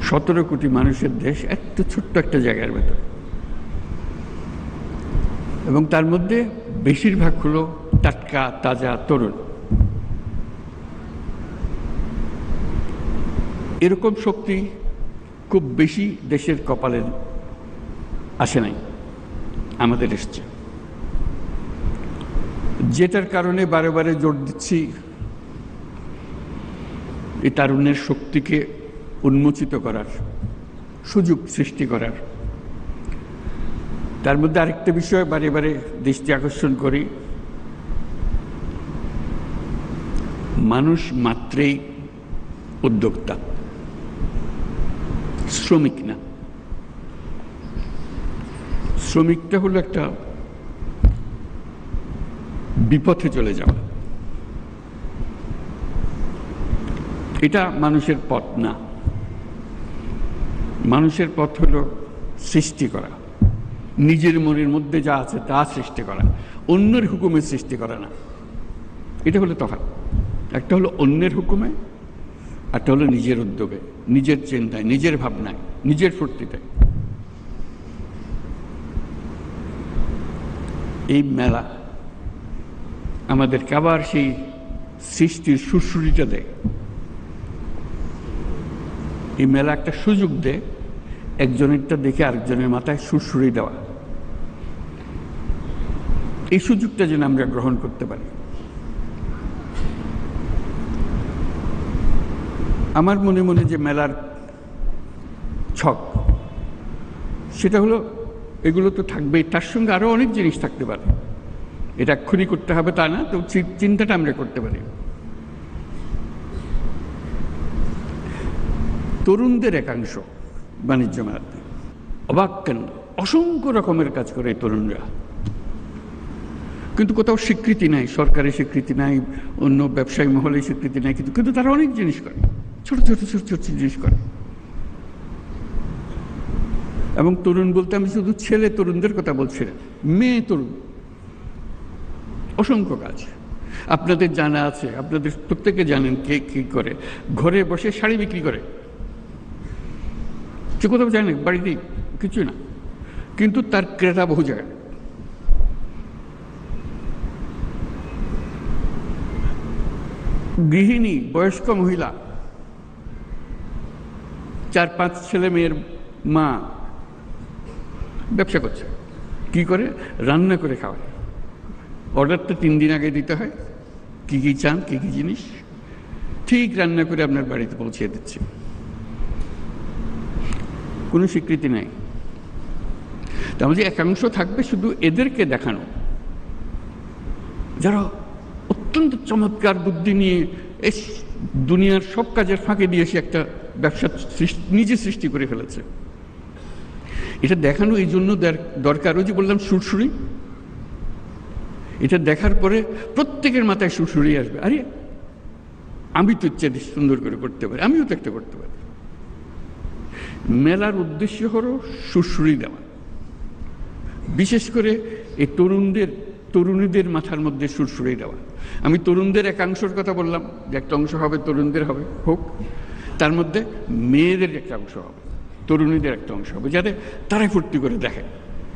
17 কোটি মানুষের দেশ, এত ছোট্ট একটা জায়গার ভেতর, এবং তার মধ্যে বেশিরভাগ হলো টাটকা তাজা তরুণ। এরকম শক্তি খুব বেশি দেশের কপালে আসে নাই, আমাদের এসছে, যেটার কারণে বারে বারে জোর দিচ্ছি এই তারুণ্যের শক্তিকে উন্মোচিত করার, সুযোগ সৃষ্টি করার। তার মধ্যে আরেকটা বিষয় বারে বারে দৃষ্টি আকর্ষণ করি, মানুষ মাত্রেই উদ্যোক্তা, শ্রমিক না। শ্রমিকটা হলো একটা বিপথে চলে যাওয়া, এটা মানুষের পথ না। মানুষের পথ হলো সৃষ্টি করা, নিজের মনের মধ্যে যা আছে তা সৃষ্টি করা, অন্যের হুকুমে সৃষ্টি করা না। এটা হলো তফাৎ। একটা হলো অন্যের হুকুমে, একটা হলো নিজের উদ্যোগে, নিজের চিন্তায়, নিজের ভাবনায়, নিজের ফুর্তিতে। এই মেলা আমাদেরকে আবার সেই সৃষ্টির সুরসুরিটা দেয়। এই মেলা একটা সুযোগ দেয় একজনেরটা দেখে আরেকজনের মাথায় সুরসুরি দেওয়া। এই সুযোগটা যেন আমরা গ্রহণ করতে পারি। আমার মনে মনে যে মেলার ছক, সেটা হলো এগুলো তো থাকবেই, তার সঙ্গে আরো অনেক জিনিস থাকতে পারে। এটা এক্ষুনি করতে হবে তা না, তো চিন্তাটা আমরা করতে পারি। তরুণদের একাংশ বাণিজ্য মেলাতে অবাক কেন, অসংখ্য রকমের কাজ করে এই তরুণরা, কিন্তু কোথাও স্বীকৃতি নাই, সরকারি স্বীকৃতি নাই, অন্য ব্যবসায়ী মহলে স্বীকৃতি নাই, কিন্তু তারা অনেক জিনিস করে, ছোট ছোট ছোট ছোট জিনিস করে। এবং তরুণ বলতে আমি শুধু ছেলে তরুণদের কথা বলছি না, মেয়ে তরুণ, অসংখ্য কাজ। আপনাদের জানা আছে, আপনাদের প্রত্যেকে জানেন কে কি করে। ঘরে বসে শাড়ি বিক্রি করে, সে কোথাও যায় না, বাড়িতেই, কিছু না, কিন্তু তার ক্রেতা বহু জায়গায়। গৃহিণী, বয়স্ক মহিলা, 4-5 ছেলে মেয়ের মা ব্যবসা করছে। কি করে? রান্না করে খাওয়ায়। অর্ডারটা 3 দিন আগে দিতে হয়, কি কি চান, কি কি জিনিস, ঠিক রান্না করে আপনার বাড়িতে পৌঁছে দিচ্ছে। কোনো স্বীকৃতি নাই। তাহলে যে একাংশ থাকবে শুধু এদেরকে দেখানো, যারা অত্যন্ত চমৎকার বুদ্ধি নিয়ে এই দুনিয়ার সব কাজের ফাঁকে দিয়ে সে একটা ব্যবসা নিজে সৃষ্টি করে ফেলেছে। এটা দেখানো এই জন্য দরকার, ওই যে বললাম সুরসুরি, এটা দেখার পরে প্রত্যেকের মাথায় সুরসুরি আসবে, আরে আমি তো ইচ্ছে সুন্দর করে করতে পারি, আমিও তো একটা করতে পারি। মেলার উদ্দেশ্য হলো সুরসুরি দেওয়া, বিশেষ করে এই তরুণীদের মাথার মধ্যে সুরসুরি দেওয়া। আমি তরুণদের একাংশের কথা বললাম, যে একটা অংশ হবে তরুণদের হবে, হোক, তার মধ্যে মেয়েদের একটা অংশ হবে, তরুণীদের একটা অংশ হবে, যাতে তারাই ফুর্তি করে দেখে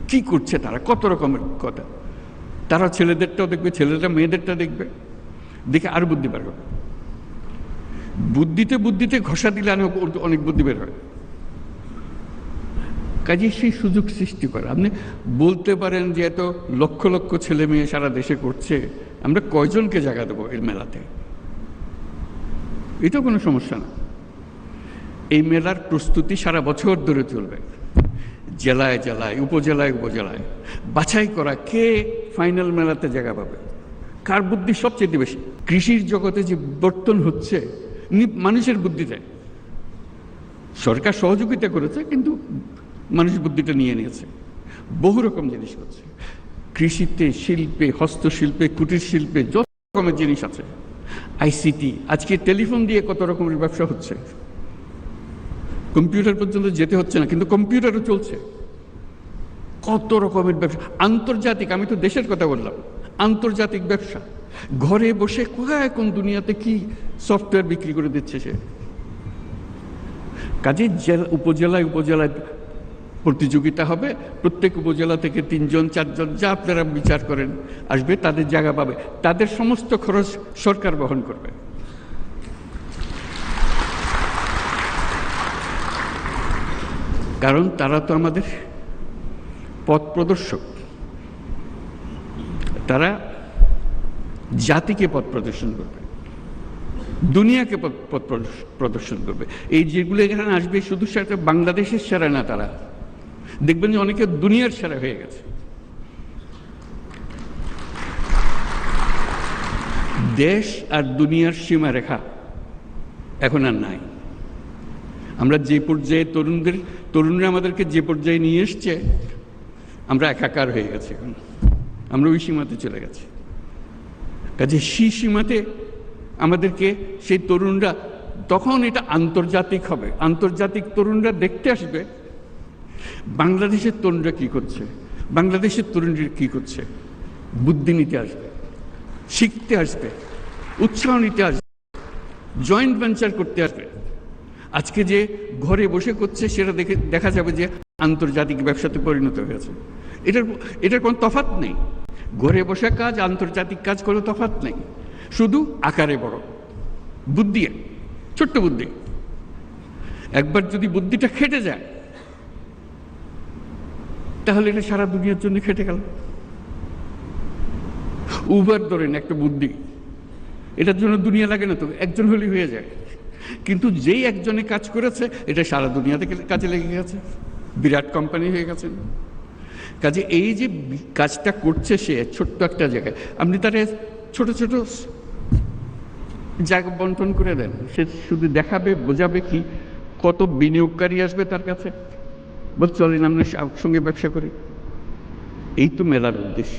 কি করছে তারা, কত রকমের কথা। তারা ছেলেদেরটাও দেখবে, ছেলেরা মেয়েদেরটা দেখবে, দেখে আর বুদ্ধি বের হবে। বুদ্ধিতে ঘষা দিলে অনেক বুদ্ধি বের হয়। কাজে সেই সুযোগ সৃষ্টি করা। আপনি বলতে পারেন যে এত লক্ষ লক্ষ ছেলে মেয়ে সারা দেশে করছে, আমরা কয়জনকে জায়গা দেবো এই মেলাতে? এটা কোনো সমস্যা না। এই মেলার প্রস্তুতি সারা বছর ধরে চলবে, জেলায় জেলায়, উপজেলায় বাছাই করা কে ফাইনাল মেলাতে জায়গা পাবে, কার বুদ্ধি সবচেয়ে বেশি। কৃষির জগতে যে বিবর্তন হচ্ছে মানুষের বুদ্ধিতে, সরকার সহযোগিতা করেছে কিন্তু মানুষ বুদ্ধিটা নিয়ে নিয়েছে, বহু রকম জিনিস করছে। কৃষিতে, শিল্পে, হস্তশিল্পে, কুটির শিল্পে যত রকমের জিনিস আছে, আইসিটি, আজকে টেলিফোন দিয়ে কত রকমের ব্যবসা হচ্ছে, কম্পিউটার পর্যন্ত যেতে হচ্ছে না, কিন্তু কম্পিউটারও চলছে। কত রকমের ব্যবসা, আন্তর্জাতিক, আমি তো দেশের কথা বললাম, আন্তর্জাতিক ব্যবসা। ঘরে বসে কোথায় কোন দুনিয়াতে কি সফটওয়্যার বিক্রি করে দিচ্ছে সে। কাজে উপজেলায় উপজেলায় প্রতিযোগিতা হবে, প্রত্যেক উপজেলা থেকে 3 জন 4 জন যা আপনারা বিচার করেন আসবে, তাদের জায়গা পাবে, তাদের সমস্ত খরচ সরকার বহন করবে। কারণ তারা তো আমাদের পথ প্রদর্শক, তারা জাতিকে পথ প্রদর্শন করবে, দুনিয়াকে পথ প্রদর্শন করবে। এই যেগুলো এখানে আসবে শুধু সেটা বাংলাদেশের সেরা না, তারা দেখবেন যে অনেকে দুনিয়ার সেরা হয়ে গেছে। দেশ আর দুনিয়ার সীমারেখা এখন আর নাই। আমরা যে পর্যায়ে তরুণরা আমাদেরকে যে পর্যায়ে নিয়ে এসছে, আমরা একাকার হয়ে গেছি, এখন আমরা ওই সীমাতে চলে গেছি। কাজে সেই সীমাতে আমাদেরকে সেই তরুণরা, তখন এটা আন্তর্জাতিক হবে, আন্তর্জাতিক তরুণরা দেখতে আসবে বাংলাদেশের তরুণরা কি করছে, বাংলাদেশের তরুণরা কি করছে, বুদ্ধি নিতে আসবে, শিখতে আসবে, উৎসাহ নিতে আসবে, জয়েন্ট ভেঞ্চার করতে আসবে। আজকে যে ঘরে বসে করছে সেটা দেখা যাবে যে আন্তর্জাতিক ব্যবসাতে পরিণত হয়েছে। এটার কোনো তফাৎ নেই, ঘরে বসে কাজ আন্তর্জাতিক কাজ কোনো তফাৎ নেই, শুধু আকারে বড়, বুদ্ধি, ছোট্ট বুদ্ধি। একবার যদি বুদ্ধিটা খেটে যায় তাহলে এটা সারা দুনিয়ার জন্য খেটে গেল। উবার ধরেন একটা বুদ্ধি, এটার জন্য দুনিয়া লাগে না তো, একজন হলেই হয়ে যায়। কিন্তু যেই একজনে কাজ করেছে এটা সারা দুনিয়াতে কাজে লেগে গেছে, বিরাট কোম্পানি হয়ে গেছে। কাজে এই যে কাজটা করছে সে ছোট্ট একটা জায়গায়, আপনি তারা ছোট ছোট জায়গা বন্টন করে দেন, সে শুধু দেখাবে, বোঝাবে কি, কত বিনিয়োগকারী আসবে তার কাছে, বল চলেন আমরা সঙ্গে ব্যবসা করি। এই তো মেলার উদ্দেশ্য।